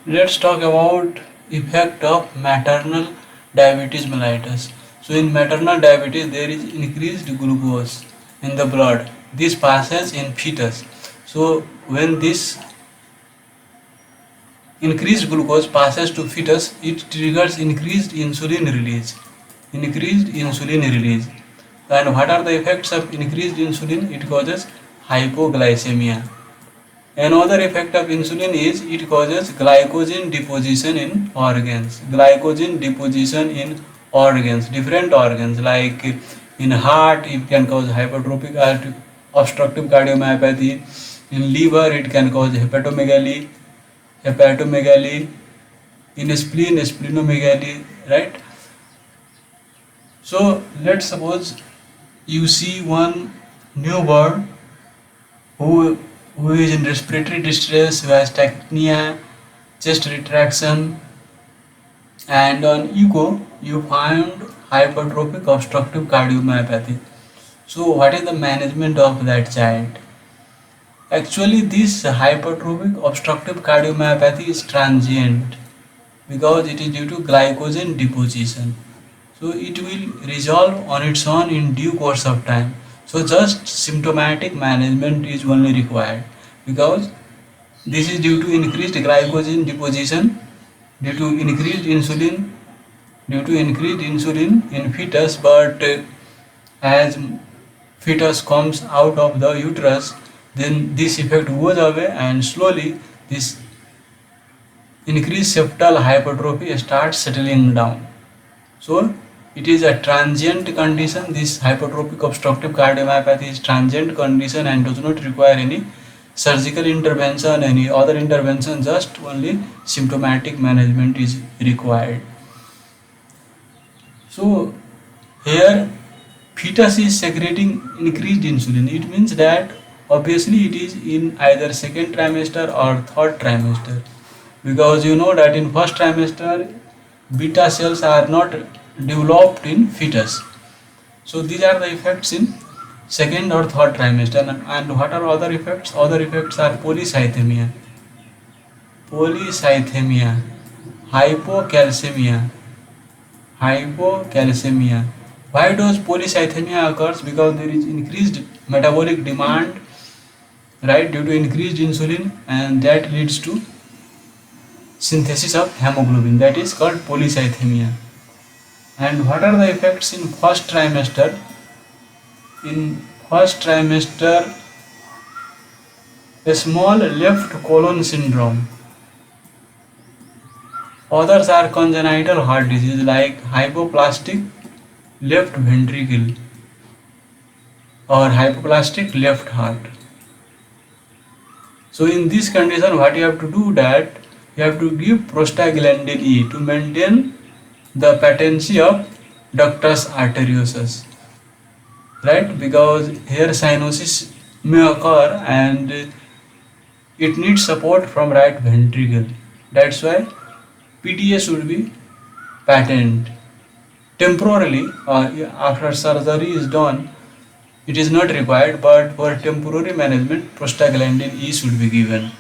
Let's talk about effect of maternal diabetes mellitus. So in maternal diabetes there is increased glucose in the blood. This passes in fetus. So when this increased glucose passes to fetus, it triggers increased insulin release. Increased insulin release. And what are the effects of increased insulin? It causes hypoglycemia. Another effect of insulin is it causes glycogen deposition in organs. Glycogen deposition in organs, different organs like in heart it can cause hypertrophic obstructive cardiomyopathy. In liver it can cause hepatomegaly. In spleen, splenomegaly, right? So let's suppose you see one newborn who who is in respiratory distress, who has tachypnea, chest retraction, and on echo you find hypertrophic obstructive cardiomyopathy. So what is the management of that child? Actually, this hypertrophic obstructive cardiomyopathy is transient because it is due to glycogen deposition. So it will resolve on its own in due course of time. So just symptomatic management is only required because this is due to increased glycogen deposition, due to increased insulin in fetus, but as fetus comes out of the uterus, then this effect goes away and slowly this increased septal hypertrophy starts settling down. So it is a transient condition. This hypertrophic obstructive cardiomyopathy is transient condition and does not require any surgical intervention, any other intervention, just only symptomatic management is required. So here fetus is secreting increased insulin. It means that obviously it is in either second trimester or third trimester, because you know that in first trimester beta cells are not developed in fetus. So these are the effects in second or third trimester. And what are other effects? Other effects are polycythemia, hypocalcemia, hypocalcemia. Why does polycythemia occurs? Because there is increased metabolic demand, right, due to increased insulin, and that leads to synthesis of hemoglobin, that is called polycythemia. And what are the effects in first trimester? In first trimester, a small left colon syndrome. Others are congenital heart disease like hypoplastic left ventricle or hypoplastic left heart. So in this condition, what you have to do, that you have to give prostaglandin E to maintain the patency of ductus arteriosus, right? Because here cyanosis may occur and it needs support from right ventricle. That's why PTA should be patent. Temporarily, after surgery is done, it is not required, but for temporary management prostaglandin E should be given.